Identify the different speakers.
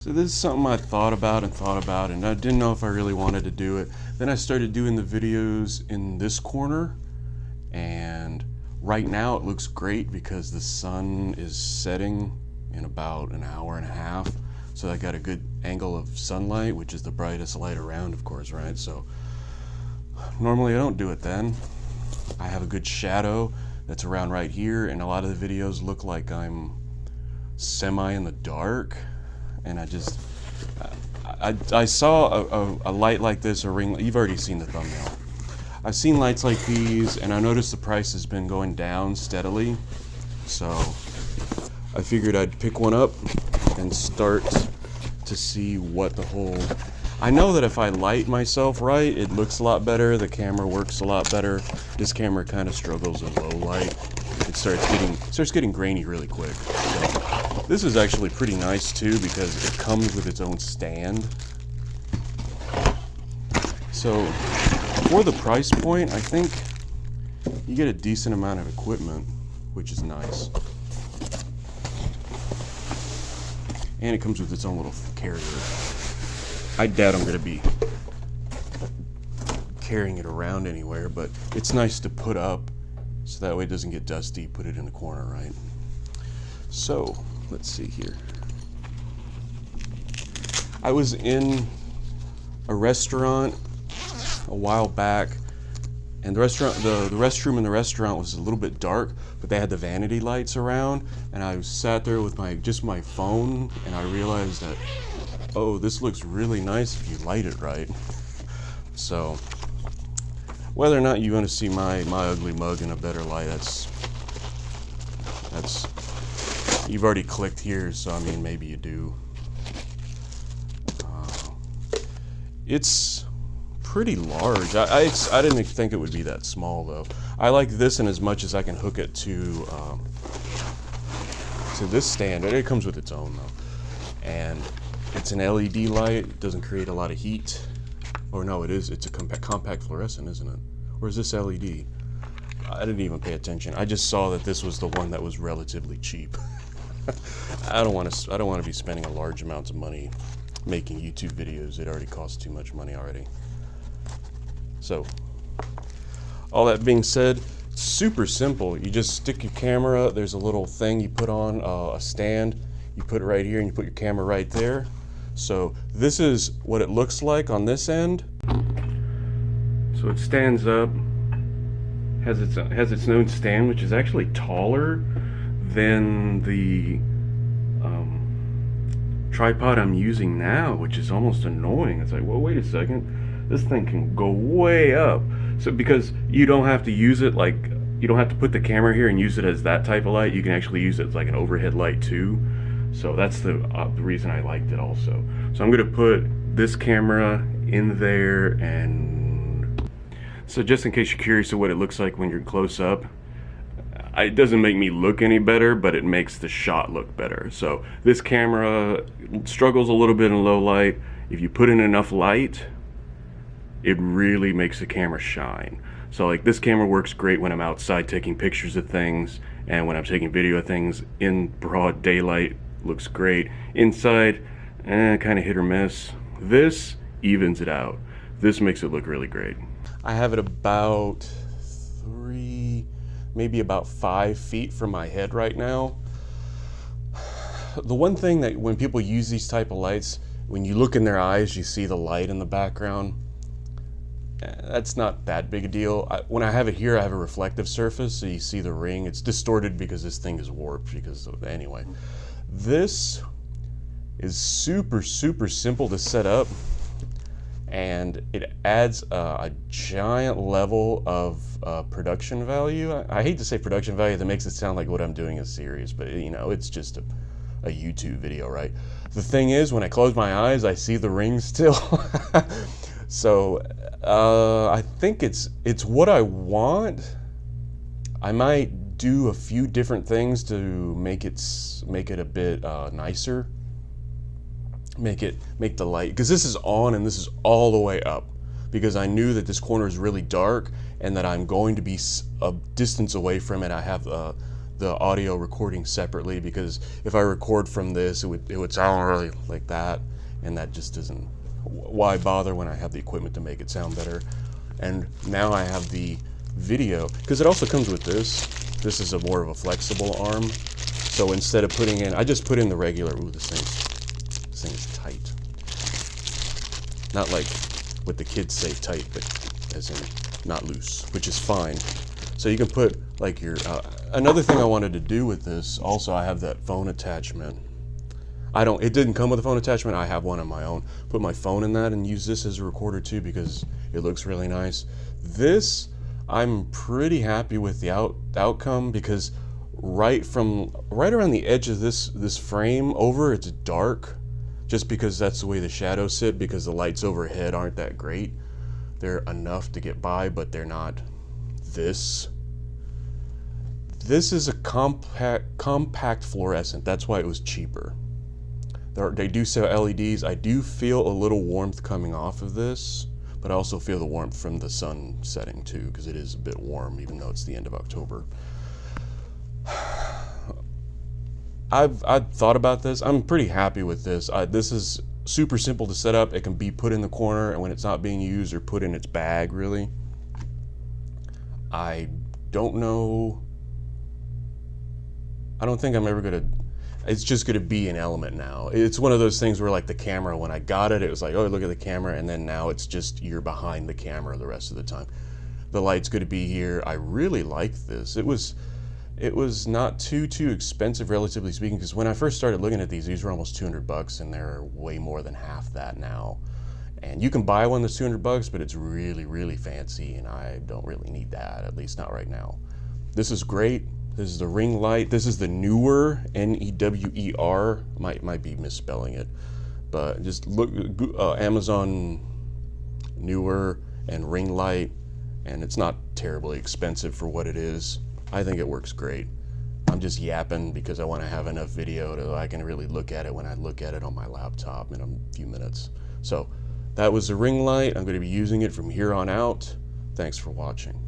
Speaker 1: So this is something I thought about and I didn't know if I really wanted to do it. Then I started doing the videos in this corner, and right now it looks great because the sun is setting in about an hour and a half. So I got a good angle of sunlight, which is the brightest light around, of course, right? So normally I don't do it then. I have a good shadow that's around right here, and a lot of the videos look like I'm semi in the dark. And I saw a light like this, a ring. You've already seen the thumbnail. I've seen lights like these, and I noticed the price has been going down steadily. So I figured I'd pick one up and start to see what the whole... I know that if I light myself right, it looks a lot better. The camera works a lot better. This camera kind of struggles in low light. It starts getting grainy really quick. So this is actually pretty nice too because it comes with its own stand. So for the price point, I think you get a decent amount of equipment, which is nice. And it comes with its own little carrier. I doubt I'm going to be carrying it around anywhere, but it's nice to put up so that way it doesn't get dusty. Put it in the corner, right? So let's see here. I was in a restaurant a while back, and the restroom in the restaurant was a little bit dark, but they had the vanity lights around, and I sat there with just my phone, and I realized that, oh, this looks really nice if you light it right. So whether or not you want to see my ugly mug in a better light, that's you've already clicked here, so I mean maybe you do. It's pretty large. I didn't think it would be that small though. I like this in as much as I can hook it to this stand. It comes with its own though, and it's an LED light. It doesn't create a lot of heat. Or no, it is. It's a compact fluorescent, isn't it? Or is this LED? I didn't even pay attention. I just saw that this was the one that was relatively cheap. I don't want to be spending a large amounts of money making YouTube videos. It already costs too much money already. So, all that being said, it's super simple. You just stick your camera. There's a little thing you put on a stand. You put it right here, and you put your camera right there. So this is what it looks like on this end. So it stands up, has its own stand, which is actually taller than the tripod I'm using now, which is almost annoying. It's like, well, wait a second, this thing can go way up. So because you don't have to use it like, you don't have to put the camera here and use it as that type of light. You can actually use it as like an overhead light too. So that's the reason I liked it also. So I'm gonna put this camera in there, and so just in case you're curious of what it looks like when you're close up, it doesn't make me look any better, but it makes the shot look better. So this camera struggles a little bit in low light. If you put in enough light, it really makes the camera shine. So like this camera works great when I'm outside taking pictures of things, and when I'm taking video of things in broad daylight, looks great. Inside, kind of hit or miss. This evens it out. This makes it look really great. I have it about maybe about 5 feet from my head right now. The one thing that when people use these type of lights, when you look in their eyes, you see the light in the background. That's not that big a deal. When I have it here, I have a reflective surface, so you see the ring. It's distorted because this thing is warped anyway. This is super simple to set up, and it adds a giant level of production value. I hate to say production value, that makes it sound like what I'm doing is serious, but you know, it's just a YouTube video, right? The thing is, when I close my eyes, I see the ring still. So I think it's what I want. I might do a few different things to make it a bit nicer. Make the light, because this is on and this is all the way up, because I knew that this corner is really dark and that I'm going to be a distance away from it. I have the the audio recording separately, because if I record from this, it would sound really like that, and that just isn't, why bother when I have the equipment to make it sound better. And now I have the video, because it also comes with this. This is a more of a flexible arm. So instead of putting in, I just put in the regular, ooh, this thing is tight. Not like what the kids say tight, but as in not loose, which is fine. So you can put like your, another thing I wanted to do with this, also I have that phone attachment. It didn't come with a phone attachment, I have one on my own. Put my phone in that and use this as a recorder too, because it looks really nice. This, I'm pretty happy with the outcome, because right around the edge of this frame over, it's dark, just because that's the way the shadows sit, because the lights overhead aren't that great. They're enough to get by, but they're not this. This is a compact fluorescent, that's why it was cheaper. They do sell LEDs. I do feel a little warmth coming off of this, but I also feel the warmth from the sun setting too, because it is a bit warm, even though it's the end of October. I've thought about this. I'm pretty happy with this. This is super simple to set up. It can be put in the corner, and when it's not being used, or put in its bag, really. I don't know. I don't think I'm ever gonna, it's just gonna be an element now. It's one of those things where, like, the camera, when I got it, it was like, oh, look at the camera, and then now it's just, you're behind the camera the rest of the time. The light's gonna be here. I really like this. It was not too expensive, relatively speaking, because when I first started looking at these were almost $200, and they're way more than half that now. And you can buy one that's $200, but it's really fancy, and I don't really need that, at least not right now. This is great. This is the ring light. This is the Neewer, N-E-W-E-R. Might be misspelling it, but just look, Amazon Neewer and ring light, and it's not terribly expensive for what it is. I think it works great. I'm just yapping because I want to have enough video so I can really look at it when I look at it on my laptop in a few minutes. So that was the ring light. I'm going to be using it from here on out. Thanks for watching.